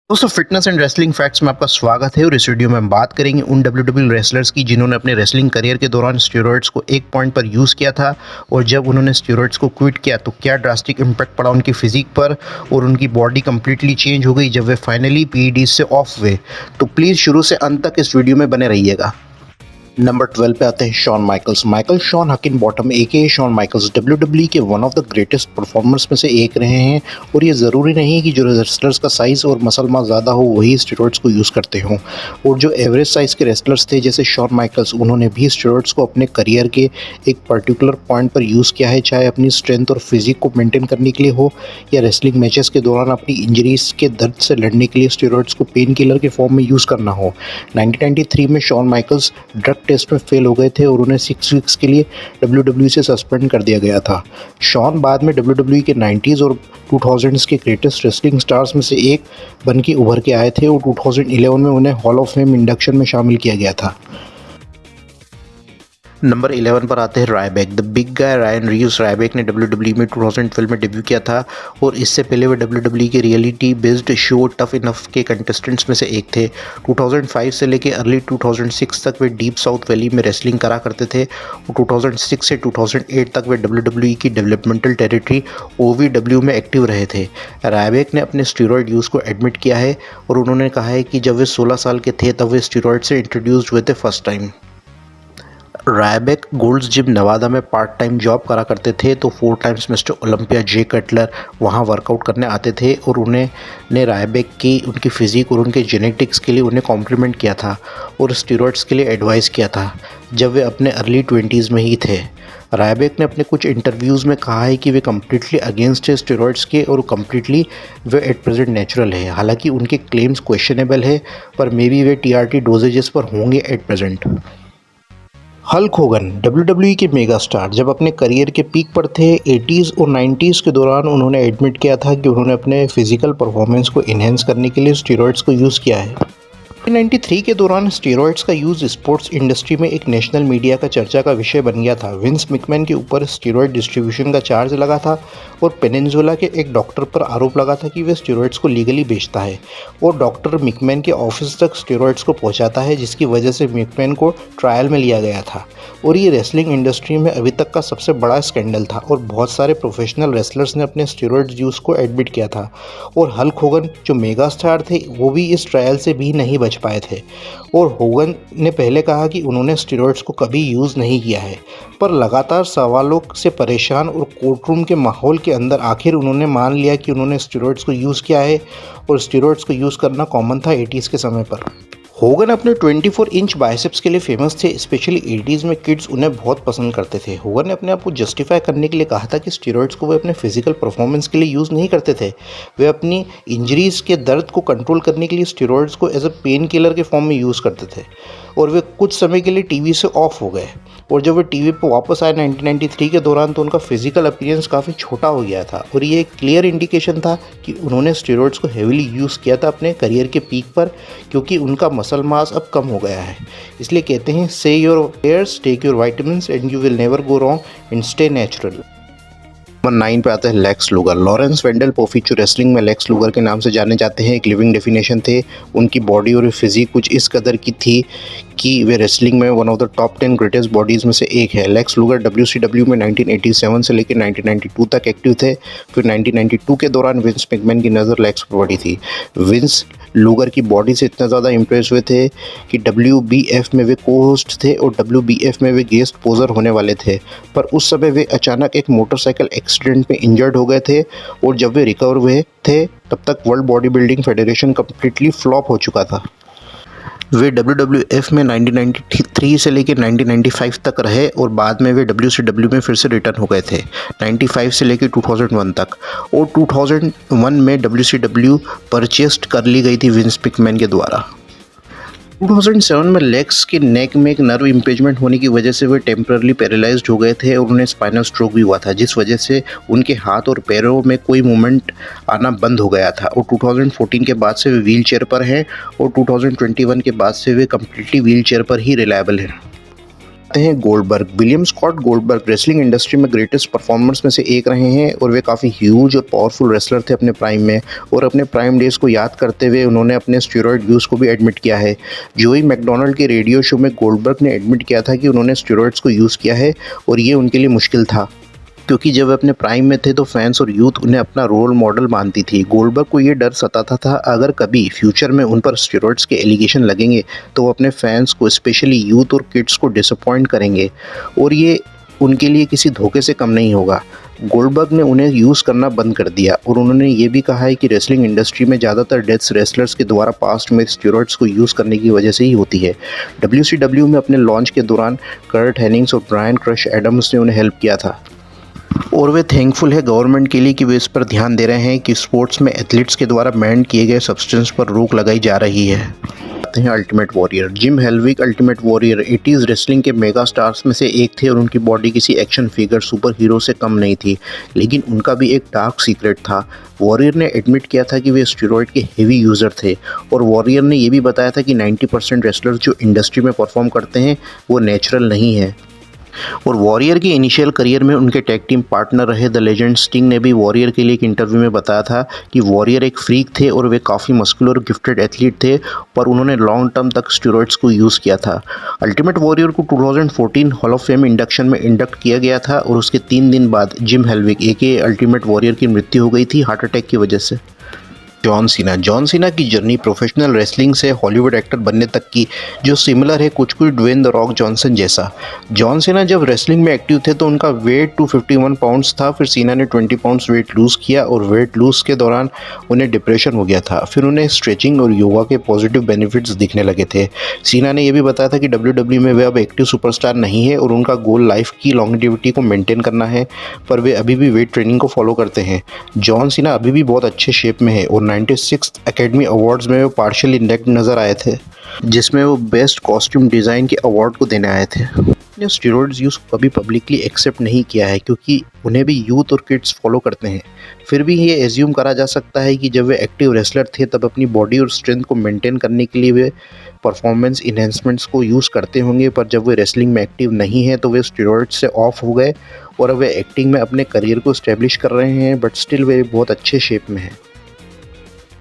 दोस्तों fitness and wrestling facts में आपका स्वागत है और इस वीडियो में हम बात करेंगे उन डब्ल्यूडब्ल्यूई रेसलर्स की जिन्होंने अपने रेसलिंग करियर के दौरान स्टेरॉइड्स को एक पॉइंट पर यूज़ किया था और जब उन्होंने स्टेरॉइड्स को क्विट किया तो क्या ड्रास्टिक इम्पैक्ट पड़ा उनकी फिजिक पर और उनकी बॉडी कंप्लीटली चेंज हो गई जब वे फाइनली पीईडीज से ऑफ हुए। तो प्लीज़ शुरू से अंत तक इस वीडियो में बने रहिएगा। नंबर 12 पे आते हैं शॉन माइकल्स। माइकल शॉन हकिनबॉटम एके शॉन माइकल्स डब्ल्यूडब्ल्यूई के one of the greatest performers में से एक रहे हैं और ये ज़रूरी नहीं है कि जो रेसलर्स का साइज़ और मसल मास ज़्यादा हो वही स्टेरॉइड्स को यूज़ करते हों। और जो एवरेज साइज़ के रेसलर्स थे जैसे शॉन माइकल्स, उन्होंने भी स्टेरॉइड्स को अपने करियर के एक पर्टिकुलर पॉइंट पर यूज़ किया है, चाहे अपनी स्ट्रेंथ और फिजिक को मेंटेन करने के लिए हो या रेसलिंग मैचेस के दौरान अपनी इंजरीज के दर्द से लड़ने के लिए स्टेरॉइड्स को पेन किलर के फॉर्म में यूज़ करना हो। 1993 में शॉन माइकल्स ड्रग टेस्ट में फेल हो गए थे और उन्हें 6 वीक्स के लिए डब्ल्यूडब्ल्यूई से सस्पेंड कर दिया गया था। शॉन बाद में डब्ल्यूडब्ल्यूई के 90s और 2000s के ग्रेटेस्ट रेसलिंग स्टार्स में से एक बन के उभर के आए थे और 2011 में उन्हें हॉल ऑफ फेम इंडक्शन में शामिल किया गया था। नंबर 11 पर आते हैं Rybak, the big guy Ryan Reeves. Rybak ने डब्ल्यूडब्ल्यूई में 2012 में डेब्यू किया था और इससे पहले वे डब्ल्यूडब्ल्यूई के reality based show tough enough के कंटेस्टेंट्स में से एक थे। 2005 से लेकर अर्ली 2006 तक वे डीप साउथ वैली में रेसलिंग करा करते थे और 2006 से 2008 तक वे डब्ल्यूडब्ल्यूई की डेवलपमेंटल टेरिटरी ओवीडब्ल्यू में एक्टिव रहे थे। रायबैक ने अपने स्टीरॉयड यूज़ को एडमिट किया है और उन्होंने कहा है कि जब वे 16 साल के थे तब वे स्टीरॉयड से इंट्रोड्यूस्ड हुए थे first time. Ryback Gold's gym Nevada में पार्ट टाइम जॉब करा करते थे तो 4 times mister Olympia Jay Cutler वहां वर्कआउट करने आते थे और उन्होंने रायबैक की उनकी फिजिक और उनके जेनेटिक्स के लिए उन्हें कॉम्प्लीमेंट किया था और स्टीरॉइड्स के लिए एडवाइस किया था जब वे अपने अर्ली 20s में ही थे। रायबैक ने अपने कुछ इंटरव्यूज़ में कहा है कि वे कम्प्लीटली अगेंस्ट है स्टेरॉइड्स के और completely way at present natural है। हालांकि उनके क्लेम्स क्वेश्चनेबल है पर मे बी वे टीआरटी डोजेजेस पर होंगे at present. Hulk Hogan WWE के मेगा स्टार जब अपने करियर के पीक पर थे 80s और 90s के दौरान उन्होंने एडमिट किया था कि उन्होंने अपने फिजिकल परफॉर्मेंस को इन्हेंस करने के लिए स्टेरॉइड्स को यूज़ किया है। 1993 के दौरान स्टेरॉइड्स का यूज़ स्पोर्ट्स इंडस्ट्री में एक नेशनल मीडिया का चर्चा का विषय बन गया था। विंस मैकमैन के ऊपर स्टेरॉइड डिस्ट्रीब्यूशन का चार्ज लगा था और पेनिनसुला के एक डॉक्टर पर आरोप लगा था कि वह स्टेरॉइड्स को लीगली बेचता है और डॉक्टर मैकमैन के ऑफिस तक स्टेरॉइड्स को पहुंचाता है, जिसकी वजह से मैकमैन को ट्रायल में लिया गया था और ये रेसलिंग इंडस्ट्री में अभी तक का सबसे बड़ा स्कैंडल था और बहुत सारे प्रोफेशनल रेसलर्स ने अपने स्टेरॉइड यूज़ को एडमिट किया था और हल्क होगन जो मेगा स्टार थे वो भी इस ट्रायल से भी नहीं बच पाए थे। और होगन ने पहले कहा कि उन्होंने स्टेरॉइड्स को कभी यूज़ नहीं किया है, पर लगातार सवालों से परेशान और कोर्टरूम के माहौल के अंदर आखिर उन्होंने मान लिया कि उन्होंने स्टेरॉइड्स को यूज़ किया है और स्टेरॉइड्स को यूज़ करना कॉमन था 80s के समय पर। होगन अपने 24 इंच बाइसेप्स के लिए फेमस थे, स्पेशली 80s में किड्स उन्हें बहुत पसंद करते थे। होगन ने अपने आप को जस्टिफाई करने के लिए कहा था कि स्टेरॉइड्स को वे अपने फिजिकल परफॉर्मेंस के लिए यूज़ नहीं करते थे, वे अपनी इंजरीज के दर्द को कंट्रोल करने के लिए स्टेरॉइड्स को एज अ पेन किलर के फॉर्म में यूज़ करते थे और वे कुछ समय के लिए टीवी से ऑफ हो गए और जब वे टीवी पर वापस आए 1993 के दौरान तो उनका फिजिकल अपीयरेंस काफ़ी छोटा हो गया था और ये एक क्लियर इंडिकेशन था कि उन्होंने स्टेरॉइड्स को हेविली यूज़ किया था अपने करियर के पीक पर, क्योंकि उनका मसल मास अब कम हो गया है। इसलिए कहते हैं say your prayers, take your vitamins and you will never go wrong and stay natural. Number 9 पे आता है लेक्स लूगर। लॉरेंस वेंडल पोफी जो रेसलिंग में लेक्स लूगर के नाम से जाने जाते हैं, एक लिविंग डेफिनेशन थे। उनकी बॉडी और फिजिक कुछ इस कदर की थी कि वे रेसलिंग में one of the top 10 greatest bodies में से एक है। लेक्स लूगर WCW में 1987 से लेकर 1992 तक एक्टिव थे। फिर 1992 के दौरान विंस मैकमैन की नज़र लेक्स पर पड़ी थी। विंस लूगर की बॉडी से इतना ज़्यादा इम्प्रेस हुए थे कि WBF में वे को होस्ट थे और WBF में वे गेस्ट पोजर होने वाले थे, पर उस समय वे अचानक एक मोटरसाइकिल एक्सीडेंट में इंजर्ड हो गए थे और जब वे रिकवर हुए थे तब तक world body building federation completely flop हो चुका था। वे WWF में 1993 से लेकर 1995 तक रहे और बाद में वे WCW में फिर से रिटर्न हो गए थे 95 से लेकर 2001 तक और 2001 में WCW परचेस्ड कर ली गई थी विंस मैकमैन के द्वारा। 2007 में लेग्स के नेक में एक नर्व इम्पेजमेंट होने की वजह से वे टेम्पररी पैरालाइज्ड हो गए थे और उन्हें स्पाइनल स्ट्रोक भी हुआ था, जिस वजह से उनके हाथ और पैरों में कोई मूवमेंट आना बंद हो गया था और 2014 के बाद से वे व्हील चेयर पर हैं और 2021 के बाद से वे कम्प्लीटली व्हील चेयर पर ही रिलायबल हैं। आते हैं Goldberg. William Scott Goldberg wrestling industry में ग्रेटेस्ट परफॉर्मर्स में से एक रहे हैं और वे काफ़ी ह्यूज और पावरफुल रेसलर थे अपने प्राइम में। और अपने प्राइम डेज को याद करते हुए उन्होंने अपने स्टेरॉयड यूज़ को भी एडमिट किया है। जोई मैकडोनाल्ड के रेडियो शो में गोल्डबर्ग ने एडमिट किया था कि उन्होंने स्टेरॉयड्स को यूज़ किया है और ये उनके लिए मुश्किल था, क्योंकि जब वे अपने प्राइम में थे तो फैंस और यूथ उन्हें अपना रोल मॉडल मानती थी। गोल्डबर्ग को ये डर सताता था अगर कभी फ्यूचर में उन पर स्टेरॉयड्स के एलिगेशन लगेंगे तो वो अपने फैंस को, स्पेशली यूथ और किड्स को डिसअपॉइंट करेंगे और ये उनके लिए किसी धोखे से कम नहीं होगा। गोल्डबर्ग ने उन्हें यूज़ करना बंद कर दिया और उन्होंने ये भी कहा है कि रेसलिंग इंडस्ट्री में ज़्यादातर डेथ्स रेसलर्स के द्वारा पास्ट में स्टेरॉयड्स को यूज़ करने की वजह से ही होती है। WCW में अपने लॉन्च के दौरान कर्ट हेनिंग्स और ब्रायन क्रश एडम्स ने उन्हें हेल्प किया था और वे थैंकफुल है गवर्नमेंट के लिए कि वे इस पर ध्यान दे रहे हैं कि स्पोर्ट्स में एथलीट्स के द्वारा बैन किए गए सब्सटेंस पर रोक लगाई जा रही है। आते हैं ultimate warrior. Jim Hellwig ultimate warrior 80s wrestling के मेगा स्टार्स में से एक थे और उनकी बॉडी किसी एक्शन फिगर सुपर हीरो से कम नहीं थी, लेकिन उनका भी एक डार्क सीक्रेट था। वॉरियर ने एडमिट किया था कि वे स्टेरॉयड के हेवी यूज़र थे और वॉरियर ने यह भी बताया था कि 90% रेसलर्स जो इंडस्ट्री में परफॉर्म करते हैं वो नेचुरल नहीं है। और वॉरियर की इनिशियल करियर में उनके टैग टीम पार्टनर रहे द लेजेंड स्टिंग ने भी वॉरियर के लिए एक इंटरव्यू में बताया था कि वॉरियर एक फ्रीक थे और वे काफ़ी मस्कुलर गिफ्टेड एथलीट थे, पर उन्होंने लॉन्ग टर्म तक स्टेरॉयड्स को यूज़ किया था। अल्टीमेट वॉरियर को 2014 हॉल ऑफ फेम इंडक्शन में इंडक्ट किया गया था और उसके 3 दिन बाद जिम हेलविग AKA अल्टीमेट वॉरियर की मृत्यु हो गई थी हार्ट अटैक की वजह से। जॉन सीना की जर्नी प्रोफेशनल रेसलिंग से हॉलीवुड एक्टर बनने तक की, जो सिमिलर है कुछ ड्वेन द रॉक जॉनसन जैसा। जॉन सीना जब रेसलिंग में एक्टिव थे तो उनका वेट 251 पाउंड्स था। फिर सीना ने 20 पाउंड्स वेट लूज़ किया और वेट लूज़ के दौरान उन्हें डिप्रेशन हो गया था। फिर उन्हें स्ट्रेचिंग और योगा के पॉजिटिव बेनिफिट्स दिखने लगे थे। सीना ने यह भी बताया था कि WWE में वे अब एक्टिव सुपरस्टार नहीं है और उनका गोल लाइफ की लॉन्गेविटी को मेंटेन करना है, पर वे अभी भी वेट ट्रेनिंग को फॉलो करते हैं। जॉन सीना अभी भी बहुत अच्छे शेप में है और 96th एकेडमी अवार्ड्स में वो पार्शियली नेक्ड नज़र आए थे, जिसमें वो बेस्ट कॉस्ट्यूम डिज़ाइन के अवार्ड को देने आए थे। ने स्टेरॉयड्स यूज़ कभी पब्लिकली एक्सेप्ट नहीं किया है क्योंकि उन्हें भी यूथ और किड्स फॉलो करते हैं। फिर भी ये एज्यूम करा जा सकता है कि जब वे एक्टिव रेसलर थे तब अपनी बॉडी और स्ट्रेंथ को मेंटेन करने के लिए वे परफॉर्मेंस इन्हेंसमेंट्स को यूज़ करते होंगे, पर जब वे रेसलिंग में एक्टिव नहीं है तो वे स्टेरॉयड्स से ऑफ हो गए और अब वे एक्टिंग में अपने करियर को स्टैब्लिश कर रहे हैं, बट स्टिल वे बहुत अच्छे शेप में हैं।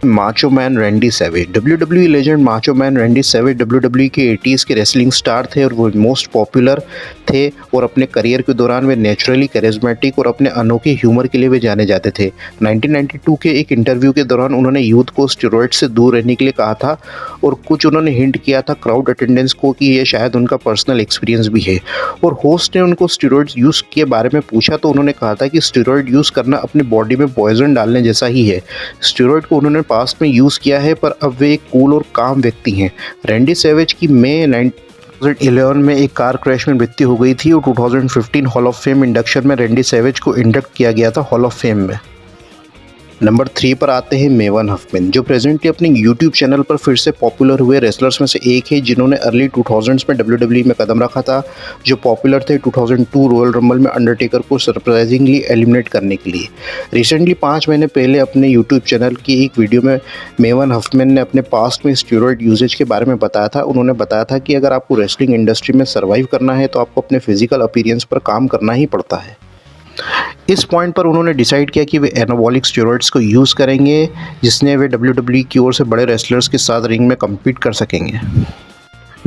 Macho man Randy savage. WWE legend macho man Randy savage WWE के 80s के रेसलिंग स्टार थे और वो मोस्ट पॉपुलर थे और अपने करियर के दौरान वे नेचुरली कैरिज्मेटिक और अपने अनोखे ह्यूमर के लिए वे जाने जाते थे। 1992 के एक इंटरव्यू के दौरान उन्होंने यूथ को स्टेरॉयड से दूर रहने के लिए कहा था और कुछ उन्होंने हिंट किया था क्राउड अटेंडेंस को कि ये शायद उनका पर्सनल एक्सपीरियंस भी है। और होस्ट ने उनको स्टेरॉयड्स यूज़ के बारे में पूछा तो उन्होंने कहा था कि स्टेरॉयड यूज़ करना अपनी बॉडी में पॉइजन डालने जैसा ही है। स्टेरॉयड को उन्होंने पास्ट में यूज़ किया है, पर अब वे एक कूल और काम व्यक्ति हैं। रैंडी सैवेज की मई 2011 में एक कार क्रैश में मृत्यु हो गई थी और 2015 हॉल ऑफ फेम इंडक्शन में रैंडी सैवेज को इंडक्ट किया गया था हॉल ऑफ फेम में। नंबर 3 पर आते हैं मेवन हफमैन, जो प्रेजेंटली अपने यूट्यूब चैनल पर फिर से पॉपुलर हुए रेसलर्स में से एक है, जिन्होंने अर्ली 2000s में WWE में कदम रखा था, जो पॉपुलर थे 2002 रॉयल रंबल में अंडरटेकर को सरप्राइजिंगली एलिमिनेट करने के लिए। रिसेंटली 5 महीने पहले अपने यूट्यूब चैनल की एक वीडियो में मेवन हफमैन ने अपने पास्ट में स्टेरॉयड यूजेज के बारे में बताया था। उन्होंने बताया था कि अगर आपको रेसलिंग इंडस्ट्री में सर्वाइव करना है तो आपको अपने फिजिकल अपीयरेंस पर काम करना ही पड़ता है। इस पॉइंट पर उन्होंने डिसाइड किया कि वे एनाबॉलिक स्टेरॉयड्स को यूज़ करेंगे, जिसने वे WWE की ओर से बड़े रेसलर्स के साथ रिंग में कम्पीट कर सकेंगे।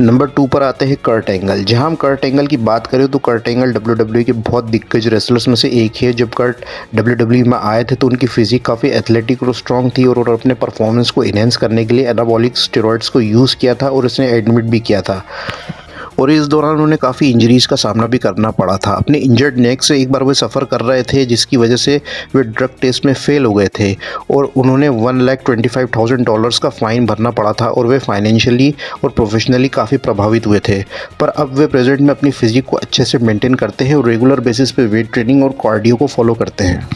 नंबर 2 पर आते हैं कर्ट एंगल। जहां हम कर्ट एंगल की बात करें तो कर्ट एंगल WWE के बहुत दिग्गज रेसलर्स में से एक है। जब कर्ट WWE में आए थे तो उनकी फिजिक काफ़ी एथलेटिक और स्ट्रॉन्ग थी और अपने परफॉर्मेंस को इनहेंस करने के लिए एनाबॉलिक स्टेरॉयड्स को यूज़ किया था और इसने एडमिट भी किया था और इस दौरान उन्हें काफ़ी इंजरीज़ का सामना भी करना पड़ा था। अपने इंजर्ड नेक से एक बार वे सफ़र कर रहे थे, जिसकी वजह से वे ड्रग टेस्ट में फेल हो गए थे और उन्होंने $1,25,000 का फ़ाइन भरना पड़ा था और वे फाइनेंशियली और प्रोफेशनली काफ़ी प्रभावित हुए थे। पर अब वे प्रेजेंट में अपनी फिजिक को अच्छे से मेंटेन करते हैं और रेगुलर बेसिस पे वेट ट्रेनिंग और कार्डियो को फॉलो करते हैं।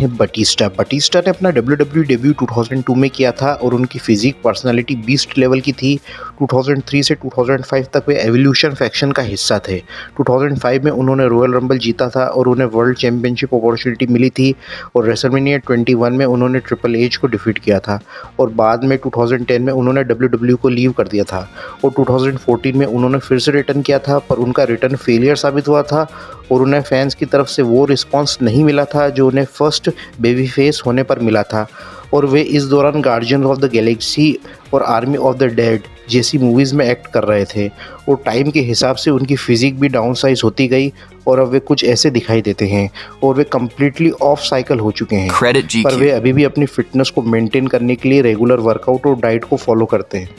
बटिस्टा ने अपना WWE डेब्यू 2002 में किया था और उनकी फिजिक पर्सनालिटी बीस्ट लेवल की थी। 2003 से 2005 तक वे एवोल्यूशन फैक्शन का हिस्सा थे। 2005 में उन्होंने रॉयल रंबल जीता था और उन्हें वर्ल्ड चैम्पियनशिप अपॉर्चुनिटी मिली थी और रेसलमेनिया 21 में उन्होंने ट्रिपल एच को डिफीट किया था और बाद में 2010 में उन्होंने WWE को लीव कर दिया था और 2014 में उन्होंने फिर से रिटर्न किया था, पर उनका रिटर्न फेलियर साबित हुआ था और उन्हें फैंस की तरफ से वो रिस्पांस नहीं मिला था जो उन्हें फर्स्ट बेबी फेस होने पर मिला था और वे इस दौरान गार्जियन ऑफ द गैलेक्सी और आर्मी ऑफ द डेड जैसी मूवीज़ में एक्ट कर रहे थे और टाइम के हिसाब से उनकी फिजिक भी डाउन साइज होती गई और अब वे कुछ ऐसे दिखाई देते हैं और वे कम्प्लीटली ऑफ साइकिल हो चुके हैं, पर वे अभी भी अपनी फिटनेस को मेंटेन करने के लिए रेगुलर वर्कआउट और डाइट को फॉलो करते हैं।